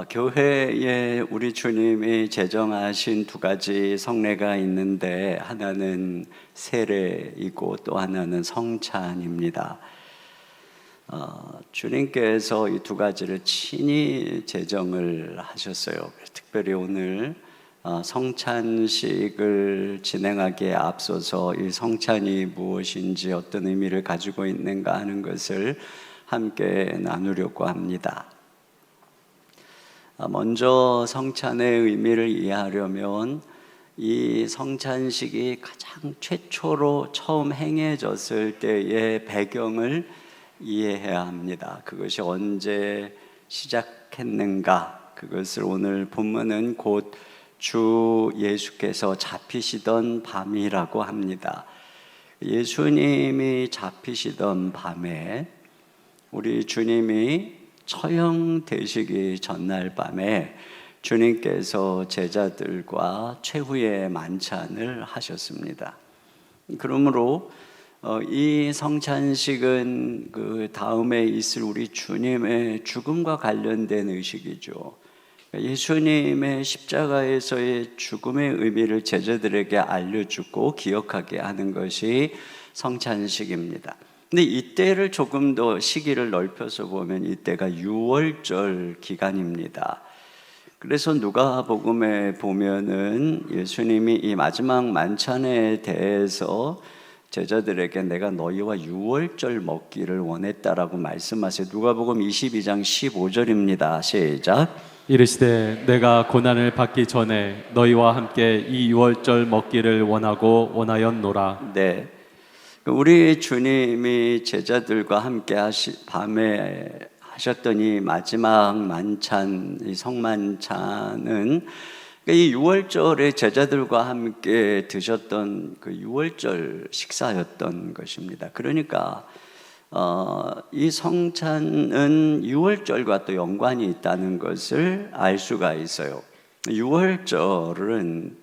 교회에 우리 주님이 제정하신 두 가지 성례가 있는데 하나는 세례이고 또 하나는 성찬입니다. 주님께서 이 두 가지를 친히 제정을 하셨어요. 특별히 오늘 성찬식을 진행하기에 앞서서 이 성찬이 무엇인지 어떤 의미를 가지고 있는가 하는 것을 함께 나누려고 합니다. 먼저 성찬의 의미를 이해하려면 이 성찬식이 가장 최초로 처음 행해졌을 때의 배경을 이해해야 합니다. 그것이 언제 시작했는가? 그것을 오늘 본문은 곧 주 예수께서 잡히시던 밤이라고 합니다. 예수님이 잡히시던 밤에 우리 주님이 처형되시기 전날 밤에 주님께서 제자들과 최후의 만찬을 하셨습니다. 그러므로 이 성찬식은 그 다음에 있을 우리 주님의 죽음과 관련된 의식이죠. 예수님의 십자가에서의 죽음의 의미를 제자들에게 알려주고 기억하게 하는 것이 성찬식입니다. 근데 이때를 조금 더 시기를 넓혀서 보면 이때가 유월절 기간입니다. 그래서 누가복음에 보면은 예수님이 이 마지막 만찬에 대해서 제자들에게 내가 너희와 유월절 먹기를 원했다라고 말씀하세요. 누가복음 22장 15절입니다. 시작. 이르시되 내가 고난을 받기 전에 너희와 함께 이 유월절 먹기를 원하였노라. 네. 우리 주님이 제자들과 함께 밤에 하셨던 이 마지막 만찬, 이 성만찬은 이 유월절에 제자들과 함께 드셨던 그 유월절 식사였던 것입니다. 그러니까 이 성찬은 유월절과 또 연관이 있다는 것을 알 수가 있어요. 유월절은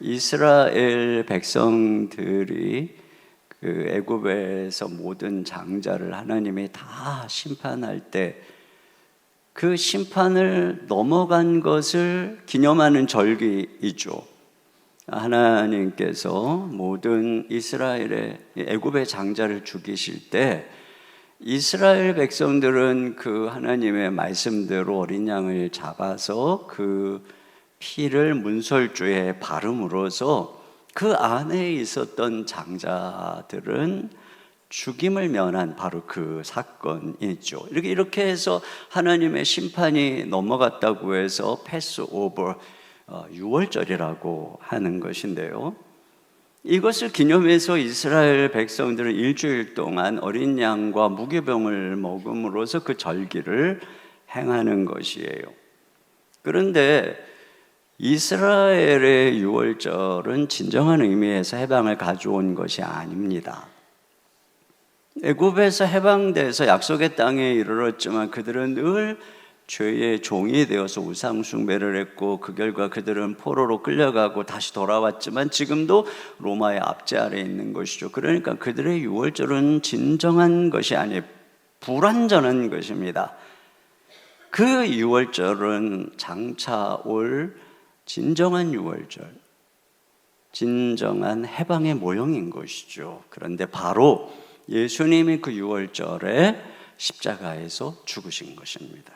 이스라엘 백성들이 그 애굽에서 모든 장자를 하나님이 다 심판할 때 그 심판을 넘어간 것을 기념하는 절기이죠. 하나님께서 모든 이스라엘의 애굽의 장자를 죽이실 때 이스라엘 백성들은 그 하나님의 말씀대로 어린 양을 잡아서 그 피를 문설주에 바름으로써 그 안에 있었던 장자들은 죽임을 면한 바로 그 사건이죠. 이렇게 해서 하나님의 심판이 넘어갔다고 해서 패스오버 유월절이라고 하는 것인데요. 이것을 기념해서 이스라엘 백성들은 일주일 동안 어린 양과 무교병을 먹음으로써 그 절기를 행하는 것이에요. 그런데 이스라엘의 유월절은 진정한 의미에서 해방을 가져온 것이 아닙니다. 애굽에서 해방돼서 약속의 땅에 이르렀지만 그들은 늘 죄의 종이 되어서 우상 숭배를 했고 그 결과 그들은 포로로 끌려가고 다시 돌아왔지만 지금도 로마의 압제 아래 있는 것이죠. 그러니까 그들의 유월절은 진정한 것이 아니에요. 불완전한 것입니다. 그 유월절은 장차 올 진정한 유월절, 진정한 해방의 모형인 것이죠. 그런데 바로 예수님이 그 유월절에 십자가에서 죽으신 것입니다.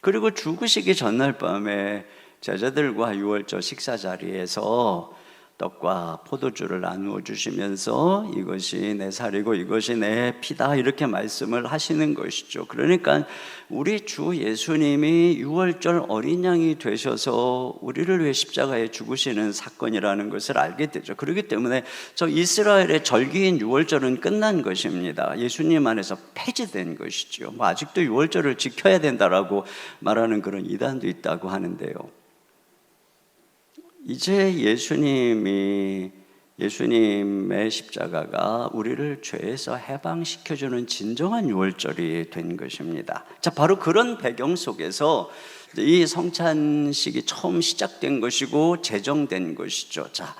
그리고 죽으시기 전날 밤에 제자들과 유월절 식사 자리에서 떡과 포도주를 나누어 주시면서 이것이 내 살이고 이것이 내 피다 이렇게 말씀을 하시는 것이죠. 그러니까 우리 주 예수님이 유월절 어린 양이 되셔서 우리를 위해 십자가에 죽으시는 사건이라는 것을 알게 되죠. 그렇기 때문에 저 이스라엘의 절기인 유월절은 끝난 것입니다. 예수님 안에서 폐지된 것이죠. 아직도 유월절을 지켜야 된다라고 말하는 그런 이단도 있다고 하는데요. 이제 예수님의 십자가가 우리를 죄에서 해방시켜주는 진정한 유월절이 된 것입니다. 자, 바로 그런 배경 속에서 이 성찬식이 처음 시작된 것이고 제정된 것이죠. 자,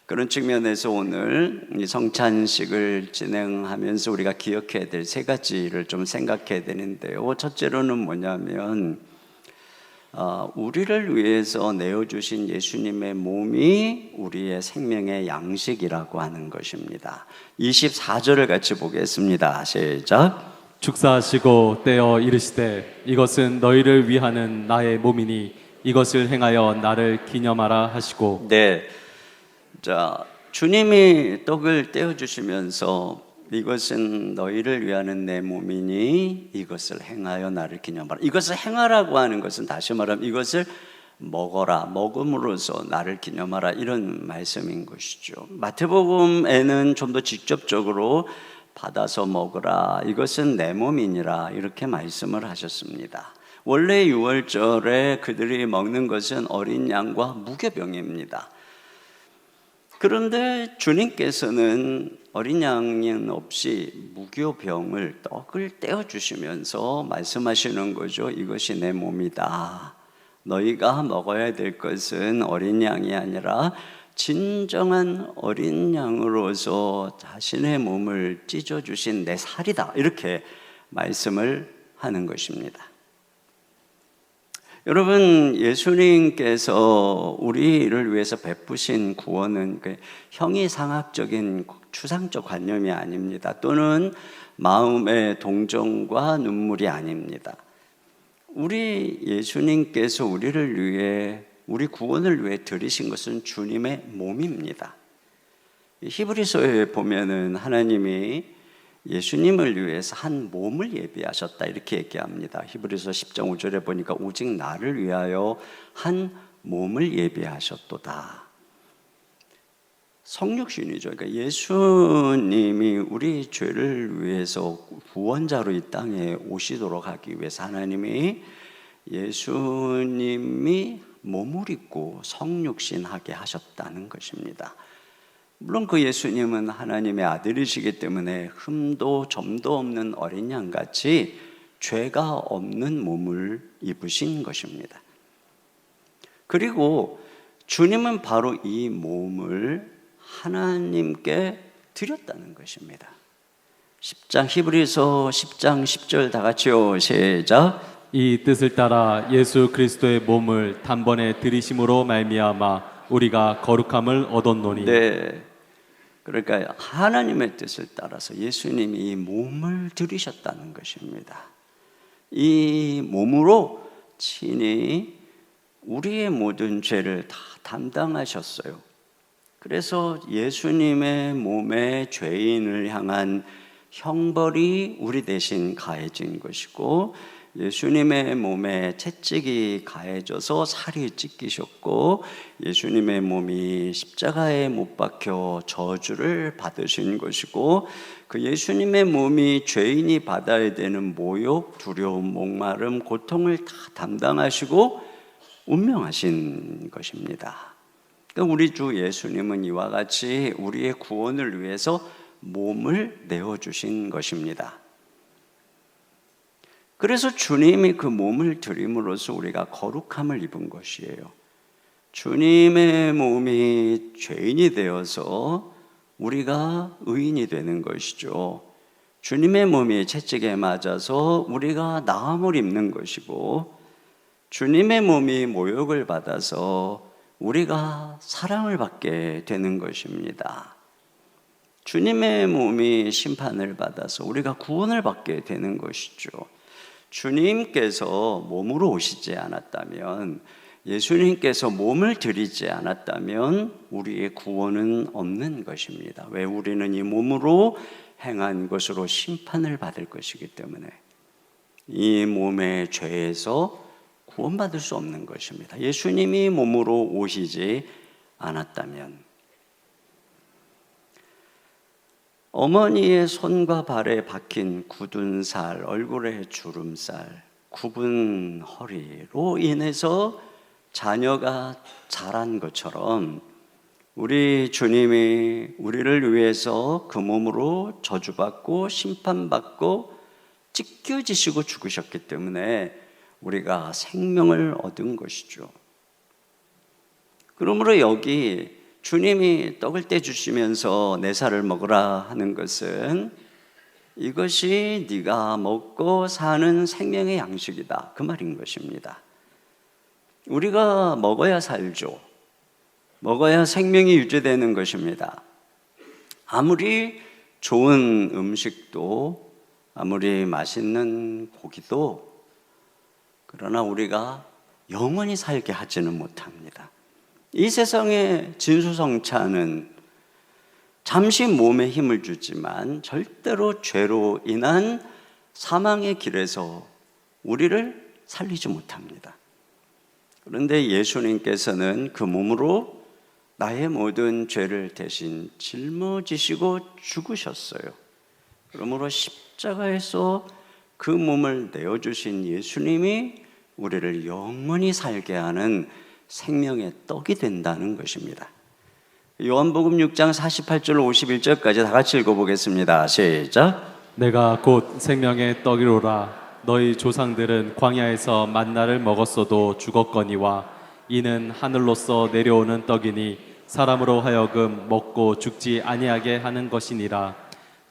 그런 측면에서 오늘 이 성찬식을 진행하면서 우리가 기억해야 될 세 가지를 좀 생각해야 되는데요. 첫째로는 뭐냐면 우리를 위해서 내어주신 예수님의 몸이 우리의 생명의 양식이라고 하는 것입니다. 24절을 같이 보겠습니다. 시작. 축사하시고 떼어 이르시되 이것은 너희를 위하는 나의 몸이니 이것을 행하여 나를 기념하라 하시고. 네, 자, 주님이 떡을 떼어 주시면서 이것은 너희를 위하는 내 몸이니 이것을 행하여 나를 기념하라. 이것을 행하라고 하는 것은 다시 말하면 이것을 먹어라, 먹음으로써 나를 기념하라, 이런 말씀인 것이죠. 마태복음에는 좀 더 직접적으로 받아서 먹으라, 이것은 내 몸이니라, 이렇게 말씀을 하셨습니다. 원래 유월절에 그들이 먹는 것은 어린 양과 무교병입니다. 그런데 주님께서는 어린 양은 없이 무교병을 떡을 떼어 주시면서 말씀하시는 거죠. 이것이 내 몸이다. 너희가 먹어야 될 것은 어린 양이 아니라 진정한 어린 양으로서 자신의 몸을 찢어 주신 내 살이다. 이렇게 말씀을 하는 것입니다. 여러분, 예수님께서 우리를 위해서 베푸신 구원은 형이상학적인 추상적 관념이 아닙니다. 또는 마음의 동정과 눈물이 아닙니다. 우리 예수님께서 우리를 위해, 우리 구원을 위해 들이신 것은 주님의 몸입니다. 히브리서에 보면은 하나님이 예수님을 위해서 한 몸을 예비하셨다, 이렇게 얘기합니다. 히브리서 10장 5절에 보니까 오직 나를 위하여 한 몸을 예비하셨도다. 성육신이죠. 그러니까 예수님이 우리 죄를 위해서 구원자로 이 땅에 오시도록 하기 위해서 하나님이 예수님이 몸을 입고 성육신하게 하셨다는 것입니다. 물론 그 예수님은 하나님의 아들이시기 때문에 흠도 점도 없는 어린 양같이 죄가 없는 몸을 입으신 것입니다. 그리고 주님은 바로 이 몸을 하나님께 드렸다는 것입니다. 히브리서 10장 10절 다 같이요. 시작. 이 뜻을 따라 예수 그리스도의 몸을 단번에 들이심으로 말미암아 우리가 거룩함을 얻었노니. 네, 그러니까 하나님의 뜻을 따라서 예수님이 이 몸을 들이셨다는 것입니다. 이 몸으로 친히 우리의 모든 죄를 다 담당하셨어요. 그래서 예수님의 몸에 죄인을 향한 형벌이 우리 대신 가해진 것이고, 예수님의 몸에 채찍이 가해져서 살이 찢기셨고, 예수님의 몸이 십자가에 못 박혀 저주를 받으신 것이고, 그 예수님의 몸이 죄인이 받아야 되는 모욕, 두려움, 목마름, 고통을 다 담당하시고 운명하신 것입니다. 그러니까 우리 주 예수님은 이와 같이 우리의 구원을 위해서 몸을 내어주신 것입니다. 그래서 주님이 그 몸을 드림으로써 우리가 거룩함을 입은 것이에요. 주님의 몸이 죄인이 되어서 우리가 의인이 되는 것이죠. 주님의 몸이 채찍에 맞아서 우리가 나음을 입는 것이고, 주님의 몸이 모욕을 받아서 우리가 사랑을 받게 되는 것입니다. 주님의 몸이 심판을 받아서 우리가 구원을 받게 되는 것이죠. 주님께서 몸으로 오시지 않았다면, 예수님께서 몸을 드리지 않았다면 우리의 구원은 없는 것입니다. 왜? 우리는 이 몸으로 행한 것으로 심판을 받을 것이기 때문에 이 몸의 죄에서 구원받을 수 없는 것입니다. 예수님이 몸으로 오시지 않았다면. 어머니의 손과 발에 박힌 굳은 살, 얼굴에 주름살, 굽은 허리로 인해서 자녀가 자란 것처럼 우리 주님이 우리를 위해서 그 몸으로 저주받고 심판받고 찢겨지시고 죽으셨기 때문에 우리가 생명을 얻은 것이죠. 그러므로 여기 주님이 떡을 떼주시면서 내 살을 먹으라 하는 것은 이것이 네가 먹고 사는 생명의 양식이다, 그 말인 것입니다. 우리가 먹어야 살죠. 먹어야 생명이 유지되는 것입니다. 아무리 좋은 음식도, 아무리 맛있는 고기도, 그러나 우리가 영원히 살게 하지는 못합니다. 이 세상의 진수성찬은 잠시 몸에 힘을 주지만 절대로 죄로 인한 사망의 길에서 우리를 살리지 못합니다. 그런데 예수님께서는 그 몸으로 나의 모든 죄를 대신 짊어지시고 죽으셨어요. 그러므로 십자가에서 그 몸을 내어주신 예수님이 우리를 영원히 살게 하는 생명의 떡이 된다는 것입니다. 요한복음 6장 48절 51절까지 다 같이 읽어보겠습니다. 시작. 내가 곧 생명의 떡이로라. 너희 조상들은 광야에서 만나를 먹었어도 죽었거니와 이는 하늘로서 내려오는 떡이니 사람으로 하여금 먹고 죽지 아니하게 하는 것이니라.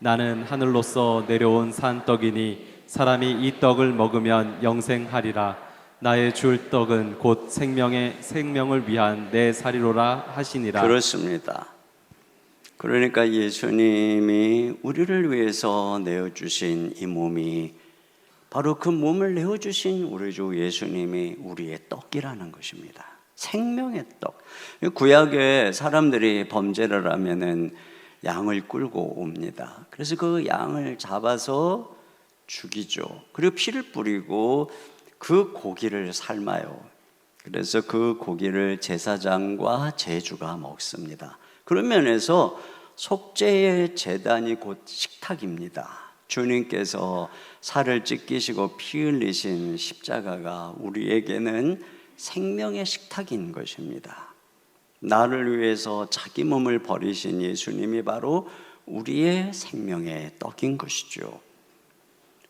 나는 하늘로서 내려온 산 떡이니 사람이 이 떡을 먹으면 영생하리라. 나의 줄 떡은 곧 생명을 위한 내 살이로라 하시니라. 그렇습니다. 그러니까 예수님이 우리를 위해서 내어주신 이 몸이 바로 그 몸을 내어주신 우리 주 예수님이 우리의 떡이라는 것입니다. 생명의 떡. 구약에 사람들이 범죄를 하면은 양을 끌고 옵니다. 그래서 그 양을 잡아서 죽이죠. 그리고 피를 뿌리고 그 고기를 삶아요. 그래서 그 고기를 제사장과 제주가 먹습니다. 그런 면에서 속죄의 제단이 곧 식탁입니다. 주님께서 살을 찢기시고 피 흘리신 십자가가 우리에게는 생명의 식탁인 것입니다. 나를 위해서 자기 몸을 버리신 예수님이 바로 우리의 생명의 떡인 것이죠.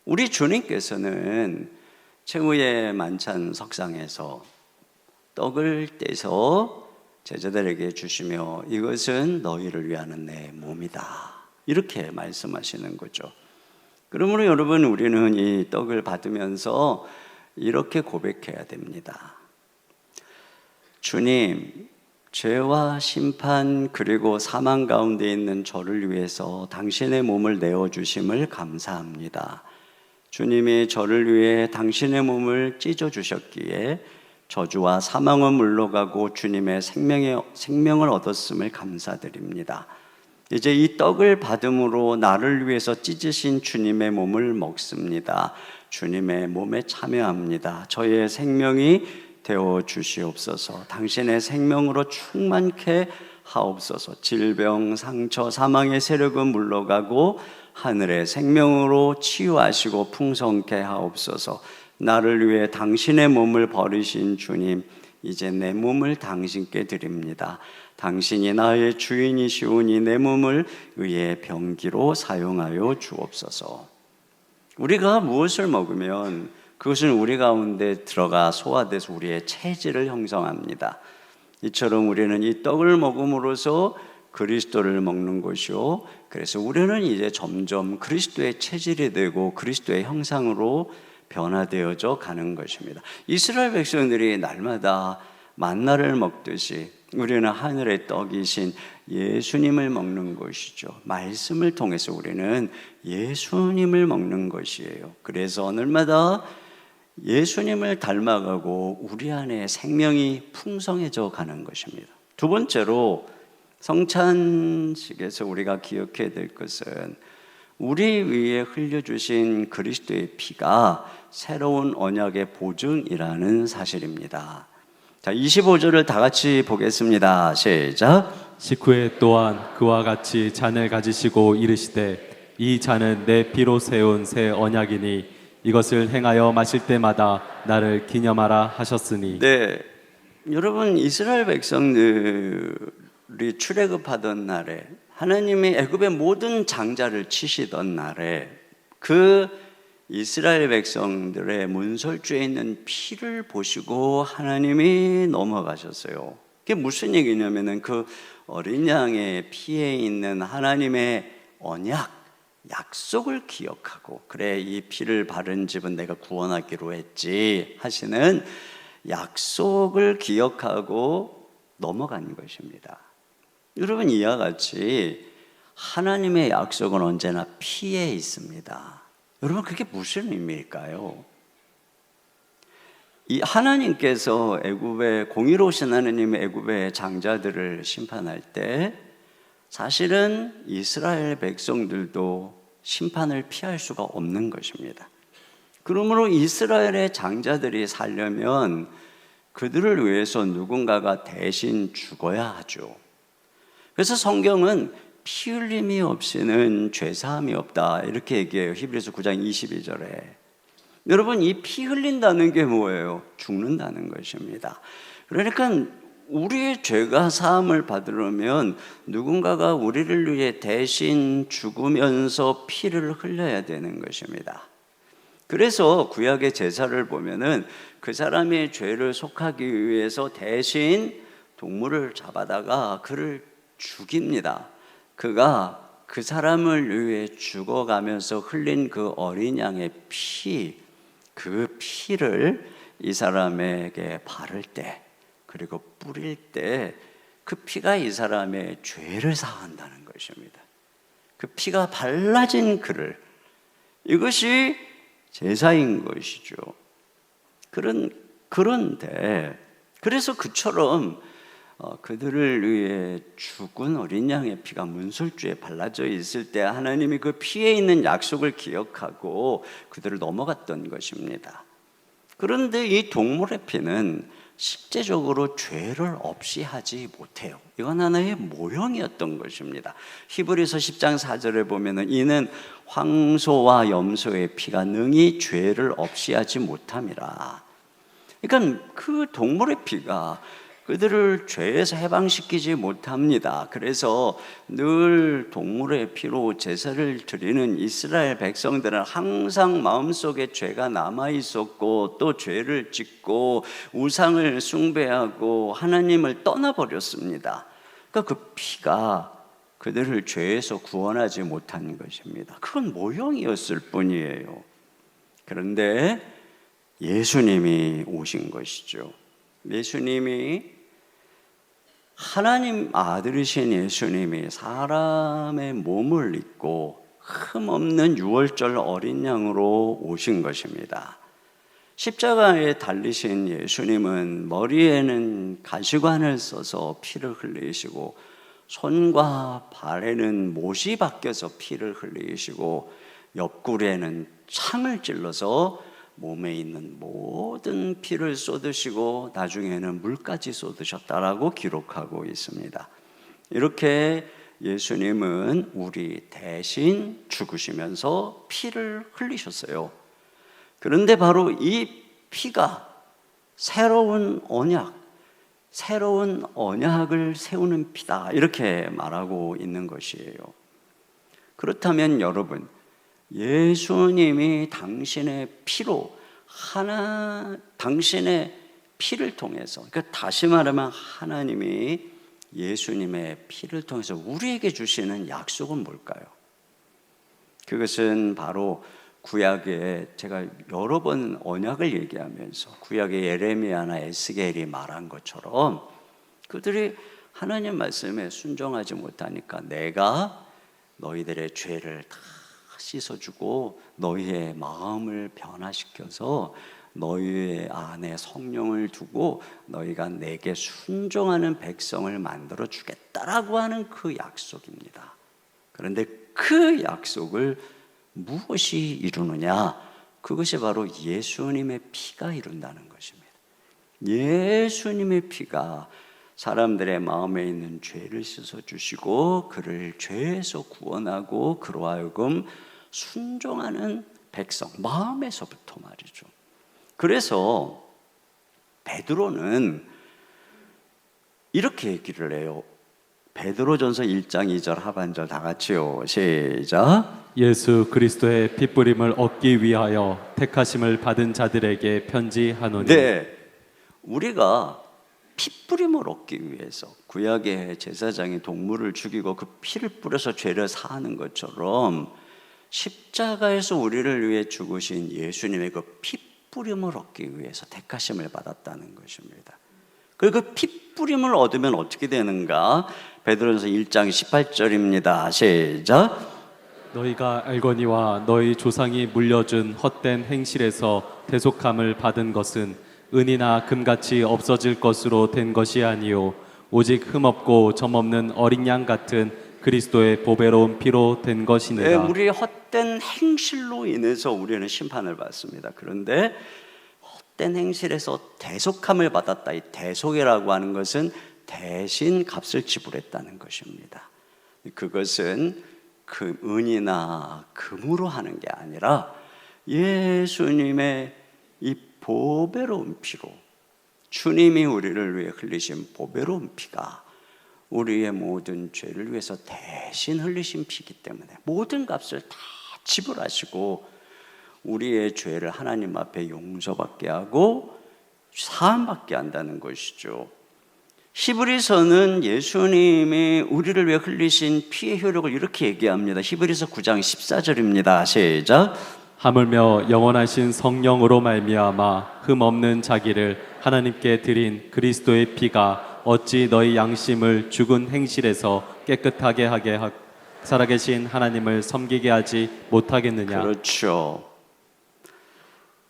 우리 주님께서는 최후의 만찬 석상에서 떡을 떼서 제자들에게 주시며 이것은 너희를 위하는 내 몸이다, 이렇게 말씀하시는 거죠. 그러므로 여러분, 우리는 이 떡을 받으면서 이렇게 고백해야 됩니다. 주님, 죄와 심판 그리고 사망 가운데 있는 저를 위해서 당신의 몸을 내어주심을 감사합니다. 주님이 저를 위해 당신의 몸을 찢어주셨기에 저주와 사망은 물러가고 주님의 생명을 얻었음을 감사드립니다. 이제 이 떡을 받음으로 나를 위해서 찢으신 주님의 몸을 먹습니다. 주님의 몸에 참여합니다. 저의 생명이 되어 주시옵소서. 당신의 생명으로 충만케 하옵소서. 질병, 상처, 사망의 세력은 물러가고 하늘의 생명으로 치유하시고 풍성케 하옵소서. 나를 위해 당신의 몸을 버리신 주님, 이제 내 몸을 당신께 드립니다. 당신이 나의 주인이시오니 내 몸을 의의 병기로 사용하여 주옵소서. 우리가 무엇을 먹으면 그것은 우리 가운데 들어가 소화돼서 우리의 체질을 형성합니다. 이처럼 우리는 이 떡을 먹음으로써 그리스도를 먹는 것이요, 그래서 우리는 이제 점점 그리스도의 체질이 되고 그리스도의 형상으로 변화되어져 가는 것입니다. 이스라엘 백성들이 날마다 만나를 먹듯이 우리는 하늘의 떡이신 예수님을 먹는 것이죠. 말씀을 통해서 우리는 예수님을 먹는 것이에요. 그래서 오늘마다 예수님을 닮아가고 우리 안에 생명이 풍성해져 가는 것입니다. 두 번째로 성찬식에서 우리가 기억해야 될 것은 우리 위에 흘려주신 그리스도의 피가 새로운 언약의 보증이라는 사실입니다. 자, 25절을 다 같이 보겠습니다. 시작. 식후에 또한 그와 같이 잔을 가지시고 이르시되 이 잔은 내 피로 세운 새 언약이니 이것을 행하여 마실 때마다 나를 기념하라 하셨으니. 네, 여러분, 이스라엘 백성들이 출애굽하던 날에 하나님이 애굽의 모든 장자를 치시던 날에 그 이스라엘 백성들의 문설주에 있는 피를 보시고 하나님이 넘어가셨어요. 그게 무슨 얘기냐면은 그 어린 양의 피에 있는 하나님의 언약, 약속을 기억하고, 그래 이 피를 바른 집은 내가 구원하기로 했지 하시는 약속을 기억하고 넘어간 것입니다. 여러분, 이와 같이 하나님의 약속은 언제나 피에 있습니다. 여러분, 그게 무슨 의미일까요? 이 하나님께서 애굽에 공의로우신 하나님의 애굽의 장자들을 심판할 때 사실은 이스라엘 백성들도 심판을 피할 수가 없는 것입니다. 그러므로 이스라엘의 장자들이 살려면 그들을 위해서 누군가가 대신 죽어야 하죠. 그래서 성경은 피 흘림이 없이는 죄사함이 없다 이렇게 얘기해요. 히브리서 9장 22절에. 여러분, 이 피 흘린다는 게 뭐예요? 죽는다는 것입니다. 그러니까 우리의 죄가 사함을 받으려면 누군가가 우리를 위해 대신 죽으면서 피를 흘려야 되는 것입니다. 그래서 구약의 제사를 보면은 그 사람의 죄를 속하기 위해서 대신 동물을 잡아다가 그를 죽입니다. 그가 그 사람을 위해 죽어가면서 흘린 그 어린 양의 피, 그 피를 이 사람에게 바를 때, 그리고 뿌릴 때 그 피가 이 사람의 죄를 사한다는 것입니다. 그 피가 발라진 그를, 이것이 제사인 것이죠. 그런데 그래서 그처럼 그들을 위해 죽은 어린 양의 피가 문설주에 발라져 있을 때 하나님이 그 피에 있는 약속을 기억하고 그들을 넘어갔던 것입니다. 그런데 이 동물의 피는 실제적으로 죄를 없이 하지 못해요. 이건 하나의 모형이었던 것입니다. 히브리서 10장 4절에 보면은 이는 황소와 염소의 피가 능히 죄를 없이 하지 못함이라. 그러니까 그 동물의 피가 그들을 죄에서 해방시키지 못합니다. 그래서 늘 동물의 피로 제사를 드리는 이스라엘 백성들은 항상 마음속에 죄가 남아 있었고 또 죄를 짓고 우상을 숭배하고 하나님을 떠나버렸습니다. 그러니까 그 피가 그들을 죄에서 구원하지 못한 것입니다. 그건 모형이었을 뿐이에요. 그런데 예수님이 오신 것이죠. 예수님이, 하나님 아들이신 예수님이 사람의 몸을 입고 흠없는 유월절 어린 양으로 오신 것입니다. 십자가에 달리신 예수님은 머리에는 가시관을 써서 피를 흘리시고 손과 발에는 못이 박혀서 피를 흘리시고 옆구리에는 창을 찔러서 몸에 있는 모든 피를 쏟으시고 나중에는 물까지 쏟으셨다라고 기록하고 있습니다. 이렇게 예수님은 우리 대신 죽으시면서 피를 흘리셨어요. 그런데 바로 이 피가 새로운 언약을 세우는 피다 이렇게 말하고 있는 것이에요. 그렇다면 여러분, 예수님이 당신의 피로 당신의 피를 통해서, 그러니까 다시 말하면 하나님이 예수님의 피를 통해서 우리에게 주시는 약속은 뭘까요? 그것은 바로 구약에 제가 여러 번 언약을 얘기하면서 구약의 예레미야나 에스겔이 말한 것처럼 그들이 하나님 말씀에 순종하지 못하니까 내가 너희들의 죄를 다 씻어주고 너희의 마음을 변화시켜서 너희의 안에 성령을 두고 너희가 내게 순종하는 백성을 만들어 주겠다라고 하는 그 약속입니다. 그런데 그 약속을 무엇이 이루느냐? 그것이 바로 예수님의 피가 이룬다는 것입니다. 예수님의 피가 사람들의 마음에 있는 죄를 씻어주시고 그를 죄에서 구원하고 그로 하여금 순종하는 백성, 마음에서부터 말이죠. 그래서 베드로는 이렇게 얘기를 해요. 베드로전서 1장 2절 하반절 다 같이요. 시작. 예수 그리스도의 핏부림을 얻기 위하여 택하심을 받은 자들에게 편지하노니. 네, 우리가 핏부림을 얻기 위해서 구약의 제사장이 동물을 죽이고 그 피를 뿌려서 죄를 사하는 것처럼 십자가에서 우리를 위해 죽으신 예수님의 그 피뿌림을 얻기 위해서 택하심을 받았다는 것입니다. 그리고 그 피뿌림을 얻으면 어떻게 되는가? 베드로전서 1장 18절입니다. 시작. 너희가 알거니와 너희 조상이 물려준 헛된 행실에서 대속함을 받은 것은 은이나 금같이 없어질 것으로 된 것이 아니요 오직 흠없고 점없는 어린 양 같은 그리스도의 보배로운 피로 된 네, 것이니라. 우리의 헛된 행실로 인해서 우리는 심판을 받습니다. 그런데 헛된 행실에서 대속함을 받았다. 이 대속이라고 하는 것은 대신 값을 지불했다는 것입니다. 그것은 그 은이나 금으로 하는 게 아니라 예수님의 이 보배로운 피로, 주님이 우리를 위해 흘리신 보배로운 피가 우리의 모든 죄를 위해서 대신 흘리신 피이기 때문에 모든 값을 다 지불하시고 우리의 죄를 하나님 앞에 용서받게 하고 사함받게 한다는 것이죠. 히브리서는 예수님이 우리를 위해 흘리신 피의 효력을 이렇게 얘기합니다. 히브리서 9장 14절입니다. 시작. 하물며 영원하신 성령으로 말미암아 흠없는 자기를 하나님께 드린 그리스도의 피가 어찌 너희 양심을 죽은 행실에서 깨끗하게 하게 살아계신 하나님을 섬기게 하지 못하겠느냐. 그렇죠.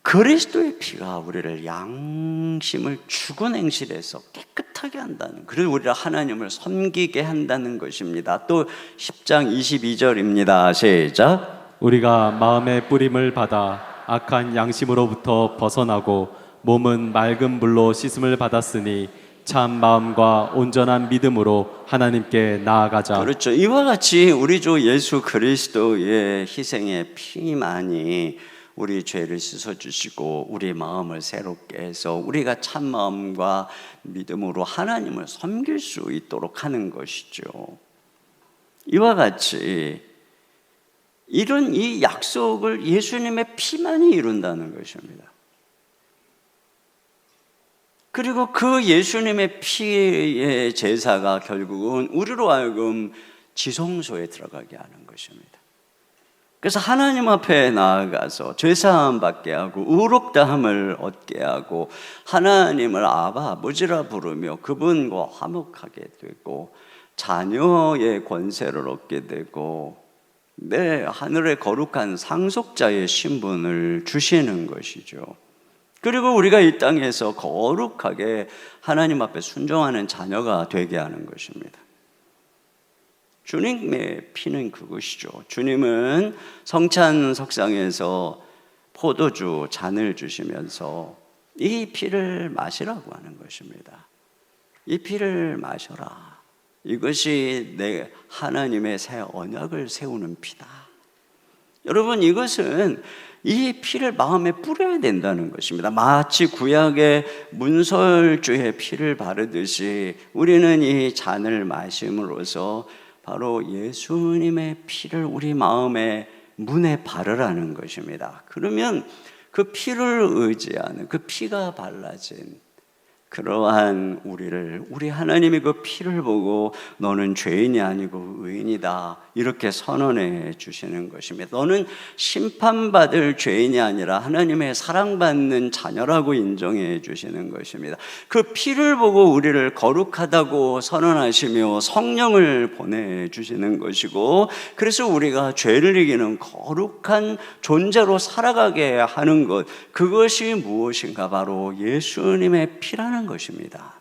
그리스도의 피가 우리를 양심을 죽은 행실에서 깨끗하게 한다는, 그리고 우리를 하나님을 섬기게 한다는 것입니다. 또 10장 22절입니다. 시작. 우리가 마음의 뿌림을 받아 악한 양심으로부터 벗어나고 몸은 맑은 물로 씻음을 받았으니 참 마음과 온전한 믿음으로 하나님께 나아가자. 그렇죠. 이와 같이 우리 주 예수 그리스도의 희생의 피만이 우리 죄를 씻어주시고 우리 마음을 새롭게 해서 우리가 참 마음과 믿음으로 하나님을 섬길 수 있도록 하는 것이죠. 이와 같이 이런 이 약속을 예수님의 피만이 이룬다는 것입니다. 그리고 그 예수님의 피의 제사가 결국은 우리로 하여금 지성소에 들어가게 하는 것입니다. 그래서 하나님 앞에 나아가서 죄사함 받게 하고 의롭다함을 얻게 하고 하나님을 아바 아버지라 부르며 그분과 화목하게 되고 자녀의 권세를 얻게 되고 내 하늘의 거룩한 상속자의 신분을 주시는 것이죠. 그리고 우리가 이 땅에서 거룩하게 하나님 앞에 순종하는 자녀가 되게 하는 것입니다. 주님의 피는 그것이죠. 주님은 성찬 석상에서 포도주 잔을 주시면서 이 피를 마시라고 하는 것입니다. 이 피를 마셔라. 이것이 내 하나님의 새 언약을 세우는 피다. 여러분, 이것은 이 피를 마음에 뿌려야 된다는 것입니다. 마치 구약의 문설주의 피를 바르듯이 우리는 이 잔을 마심으로써 바로 예수님의 피를 우리 마음의 문에 바르라는 것입니다. 그러면 그 피를 의지하는, 그 피가 발라진 그러한 우리 하나님이 그 피를 보고 너는 죄인이 아니고 의인이다 이렇게 선언해 주시는 것입니다. 너는 심판받을 죄인이 아니라 하나님의 사랑받는 자녀라고 인정해 주시는 것입니다. 그 피를 보고 우리를 거룩하다고 선언하시며 성령을 보내주시는 것이고, 그래서 우리가 죄를 이기는 거룩한 존재로 살아가게 하는 것, 그것이 무엇인가? 바로 예수님의 피라는 것입니다.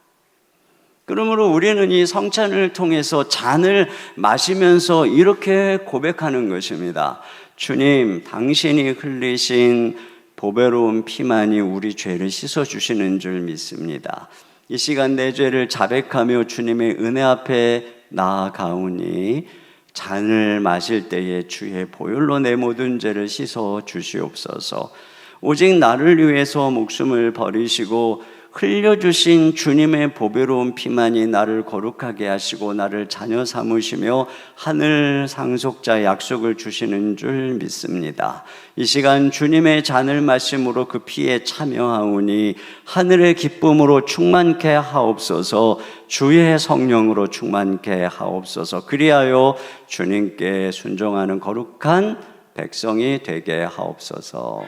그러므로 우리는 이 성찬을 통해서 잔을 마시면서 이렇게 고백하는 것입니다. 주님, 당신이 흘리신 보배로운 피만이 우리 죄를 씻어주시는 줄 믿습니다. 이 시간 내 죄를 자백하며 주님의 은혜 앞에 나아가오니 잔을 마실 때에 주의 보혈로 내 모든 죄를 씻어 주시옵소서. 오직 나를 위해서 목숨을 버리시고 흘려주신 주님의 보배로운 피만이 나를 거룩하게 하시고 나를 자녀 삼으시며 하늘 상속자 약속을 주시는 줄 믿습니다. 이 시간 주님의 잔을 마심으로 그 피에 참여하오니 하늘의 기쁨으로 충만케 하옵소서. 주의 성령으로 충만케 하옵소서. 그리하여 주님께 순종하는 거룩한 백성이 되게 하옵소서.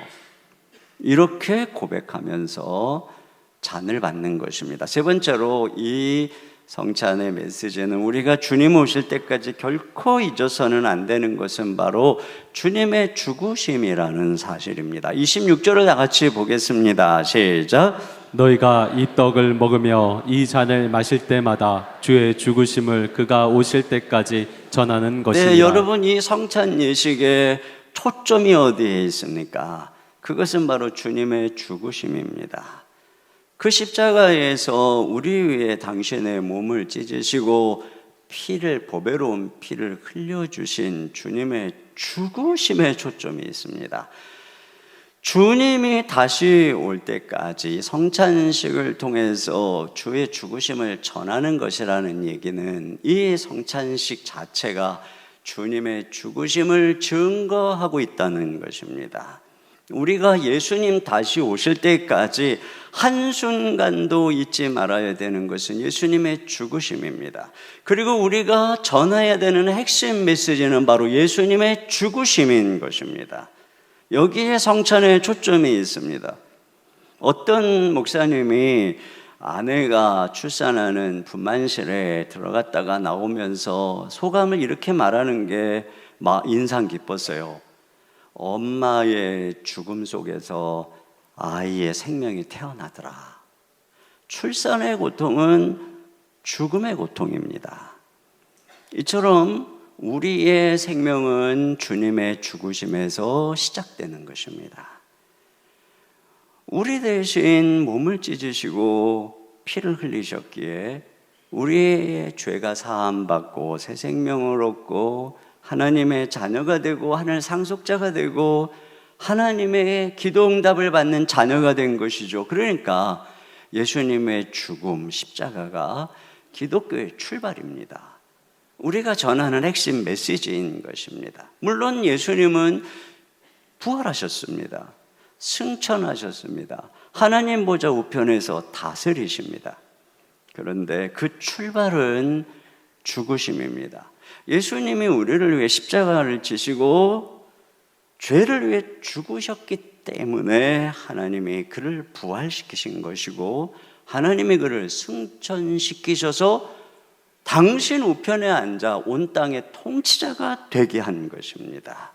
이렇게 고백하면서 잔을 받는 것입니다. 세 번째로 이 성찬의 메시지는 우리가 주님 오실 때까지 결코 잊어서는 안 되는 것은 바로 주님의 죽으심이라는 사실입니다. 26절을 다 같이 보겠습니다. 시작. 너희가 이 떡을 먹으며 이 잔을 마실 때마다 주의 죽으심을 그가 오실 때까지 전하는 것이니라. 네, 여러분, 이 성찬 예식의 초점이 어디에 있습니까? 그것은 바로 주님의 죽으심입니다. 그 십자가에서 우리 위해 당신의 몸을 찢으시고 보배로운 피를 흘려주신 주님의 죽으심에 초점이 있습니다. 주님이 다시 올 때까지 성찬식을 통해서 주의 죽으심을 전하는 것이라는 얘기는 이 성찬식 자체가 주님의 죽으심을 증거하고 있다는 것입니다. 우리가 예수님 다시 오실 때까지 한순간도 잊지 말아야 되는 것은 예수님의 죽으심입니다. 그리고 우리가 전해야 되는 핵심 메시지는 바로 예수님의 죽으심인 것입니다. 여기에 성찬에 초점이 있습니다. 어떤 목사님이 아내가 출산하는 분만실에 들어갔다가 나오면서 소감을 이렇게 말하는 게 인상 깊었어요. 엄마의 죽음 속에서 아이의 생명이 태어나더라. 출산의 고통은 죽음의 고통입니다. 이처럼 우리의 생명은 주님의 죽으심에서 시작되는 것입니다. 우리 대신 몸을 찢으시고 피를 흘리셨기에 우리의 죄가 사함받고 새 생명을 얻고 하나님의 자녀가 되고 하늘 상속자가 되고 하나님의 기도응답을 받는 자녀가 된 것이죠. 그러니까 예수님의 죽음, 십자가가 기독교의 출발입니다. 우리가 전하는 핵심 메시지인 것입니다. 물론 예수님은 부활하셨습니다. 승천하셨습니다. 하나님 보좌 우편에서 다스리십니다. 그런데 그 출발은 죽으심입니다. 예수님이 우리를 위해 십자가를 지시고 죄를 위해 죽으셨기 때문에 하나님이 그를 부활시키신 것이고 하나님이 그를 승천시키셔서 당신 우편에 앉아 온 땅의 통치자가 되게 한 것입니다.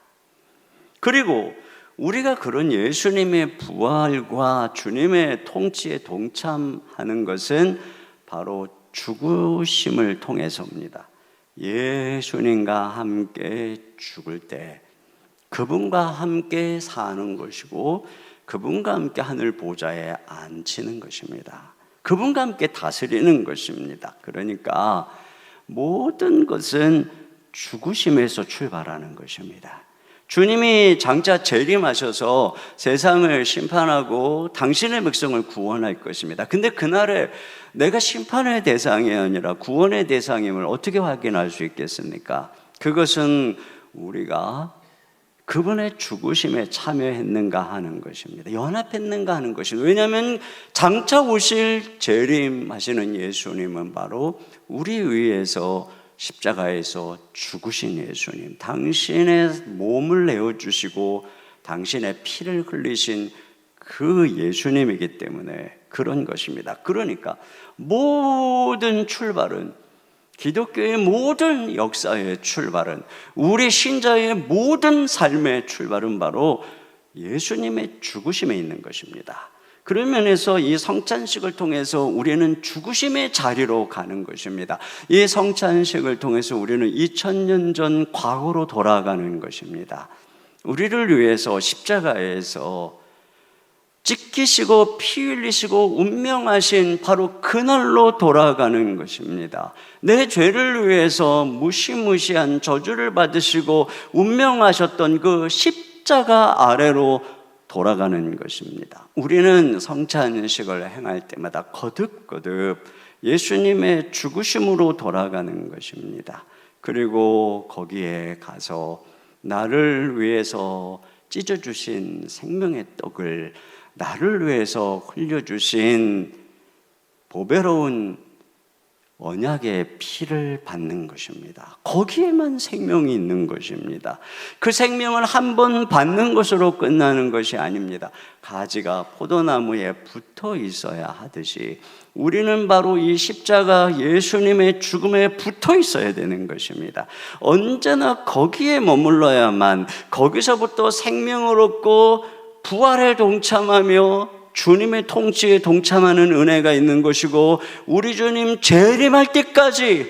그리고 우리가 그런 예수님의 부활과 주님의 통치에 동참하는 것은 바로 죽으심을 통해서입니다. 예수님과 함께 죽을 때 그분과 함께 사는 것이고 그분과 함께 하늘 보좌에 앉히는 것입니다. 그분과 함께 다스리는 것입니다. 그러니까 모든 것은 죽으심에서 출발하는 것입니다. 주님이 장차 재림하셔서 세상을 심판하고 당신의 백성을 구원할 것입니다. 근데 그날에 내가 심판의 대상이 아니라 구원의 대상임을 어떻게 확인할 수 있겠습니까? 그것은 우리가 그분의 죽으심에 참여했는가 하는 것입니다. 연합했는가 하는 것입니다. 왜냐하면 장차 오실 재림하시는 예수님은 바로 우리 위해서 십자가에서 죽으신 예수님, 당신의 몸을 내어주시고 당신의 피를 흘리신 그 예수님이기 때문에 그런 것입니다. 그러니까 모든 출발은 기독교의 모든 역사의 출발은 우리 신자의 모든 삶의 출발은 바로 예수님의 죽으심에 있는 것입니다. 그런 면에서 이 성찬식을 통해서 우리는 죽으심의 자리로 가는 것입니다. 이 성찬식을 통해서 우리는 2000년 전 과거로 돌아가는 것입니다. 우리를 위해서 십자가에서 찢기시고 피 흘리시고 운명하신 바로 그날로 돌아가는 것입니다. 내 죄를 위해서 무시무시한 저주를 받으시고 운명하셨던 그 십자가 아래로 돌아가는 것입니다. 우리는 성찬식을 행할 때마다 거듭거듭 예수님의 죽으심으로 돌아가는 것입니다. 그리고 거기에 가서 나를 위해서 찢어주신 생명의 떡을 나를 위해서 흘려주신 보배로운 언약의 피를 받는 것입니다. 거기에만 생명이 있는 것입니다. 그 생명을 한 번 받는 것으로 끝나는 것이 아닙니다. 가지가 포도나무에 붙어 있어야 하듯이 우리는 바로 이 십자가 예수님의 죽음에 붙어 있어야 되는 것입니다. 언제나 거기에 머물러야만 거기서부터 생명을 얻고 부활에 동참하며 주님의 통치에 동참하는 은혜가 있는 것이고, 우리 주님 재림할 때까지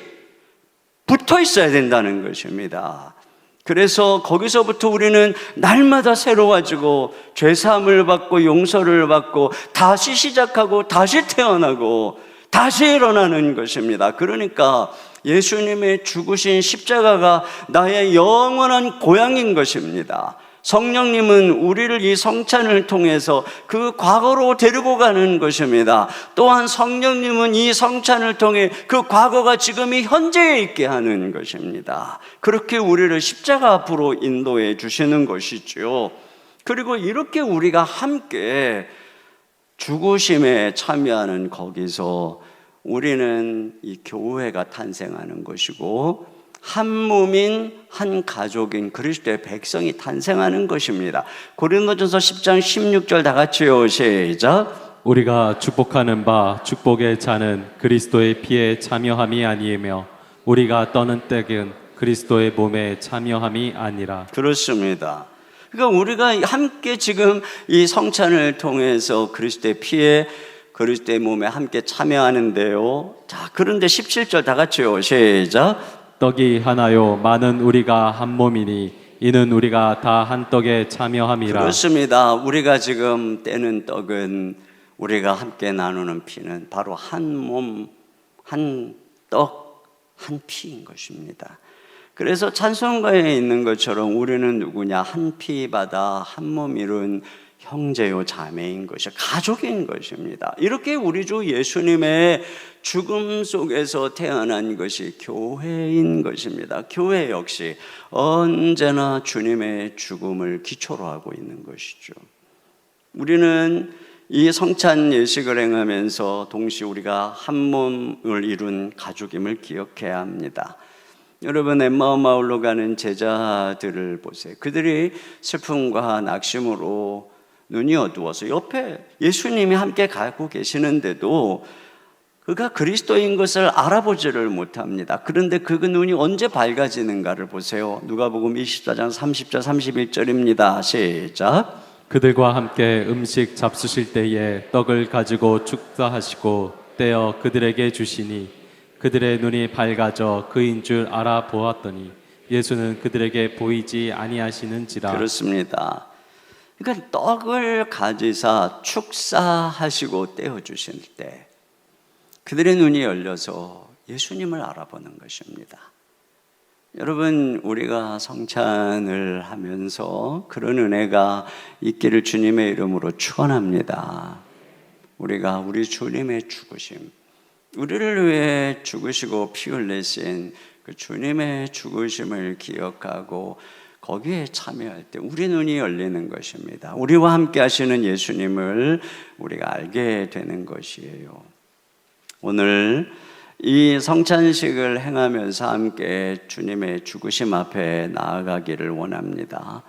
붙어 있어야 된다는 것입니다. 그래서 거기서부터 우리는 날마다 새로워지고 죄사함을 받고 용서를 받고 다시 시작하고 다시 태어나고 다시 일어나는 것입니다. 그러니까 예수님의 죽으신 십자가가 나의 영원한 고향인 것입니다. 성령님은 우리를 이 성찬을 통해서 그 과거로 데리고 가는 것입니다. 또한 성령님은 이 성찬을 통해 그 과거가 지금이 현재에 있게 하는 것입니다. 그렇게 우리를 십자가 앞으로 인도해 주시는 것이죠. 그리고 이렇게 우리가 함께 죽으심에 참여하는 거기서 우리는 이 교회가 탄생하는 것이고, 한 몸인 한 가족인 그리스도의 백성이 탄생하는 것입니다. 고린도전서 10장 16절 다 같이요. 시작. 우리가 축복하는 바 축복의 잔은 그리스도의 피에 참여함이 아니며 우리가 떠는 떡은 그리스도의 몸에 참여함이 아니라. 그렇습니다. 그러니까 우리가 함께 지금 이 성찬을 통해서 그리스도의 피에 그리스도의 몸에 함께 참여하는데요. 자, 그런데 17절 다 같이요. 시작. 떡이 하나요 많은 우리가 한 몸이니 이는 우리가 다 한 떡에 참여함이라. 그렇습니다. 우리가 지금 떼는 떡은, 우리가 함께 나누는 피는 바로 한 몸, 한 떡, 한 피인 것입니다. 그래서 찬송가에 있는 것처럼 우리는 누구냐? 한 피 받아 한 몸 이룬 형제요 자매인 것이, 가족인 것입니다. 이렇게 우리 주 예수님의 죽음 속에서 태어난 것이 교회인 것입니다. 교회 역시 언제나 주님의 죽음을 기초로 하고 있는 것이죠. 우리는 이 성찬 예식을 행하면서 동시에 우리가 한 몸을 이룬 가족임을 기억해야 합니다. 여러분, 엠마오 마을로 가는 제자들을 보세요. 그들이 슬픔과 낙심으로 눈이 어두워서 옆에 예수님이 함께 가고 계시는데도 그가 그리스도인 것을 알아보지를 못합니다. 그런데 그 눈이 언제 밝아지는가를 보세요. 누가복음 24장 30절 31절입니다. 시작. 그들과 함께 음식 잡수실 때에 떡을 가지고 축사하시고 떼어 그들에게 주시니 그들의 눈이 밝아져 그인 줄 알아보았더니 예수는 그들에게 보이지 아니하시는지라. 그렇습니다. 그러니까 떡을 가지사 축사하시고 떼어주실 때 그들의 눈이 열려서 예수님을 알아보는 것입니다. 여러분, 우리가 성찬을 하면서 그런 은혜가 있기를 주님의 이름으로 축원합니다. 우리가 우리 주님의 죽으심, 우리를 위해 죽으시고 피 흘리신 그 주님의 죽으심을 기억하고 거기에 참여할 때 우리 눈이 열리는 것입니다. 우리와 함께 하시는 예수님을 우리가 알게 되는 것이에요. 오늘 이 성찬식을 행하면서 함께 주님의 죽으심 앞에 나아가기를 원합니다.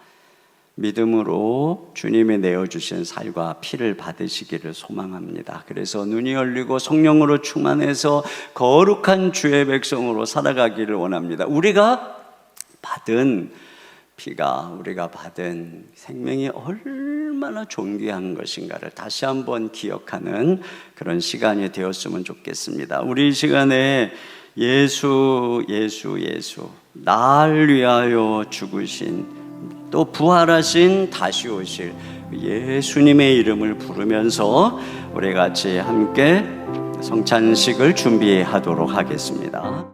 믿음으로 주님이 내어주신 살과 피를 받으시기를 소망합니다. 그래서 눈이 열리고 성령으로 충만해서 거룩한 주의 백성으로 살아가기를 원합니다. 우리가 받은 피가, 우리가 받은 생명이 얼마나 존귀한 것인가를 다시 한번 기억하는 그런 시간이 되었으면 좋겠습니다. 우리 이 시간에 예수, 예수, 예수, 날 위하여 죽으신, 또 부활하신, 다시 오실 예수님의 이름을 부르면서 우리 같이 함께 성찬식을 준비하도록 하겠습니다.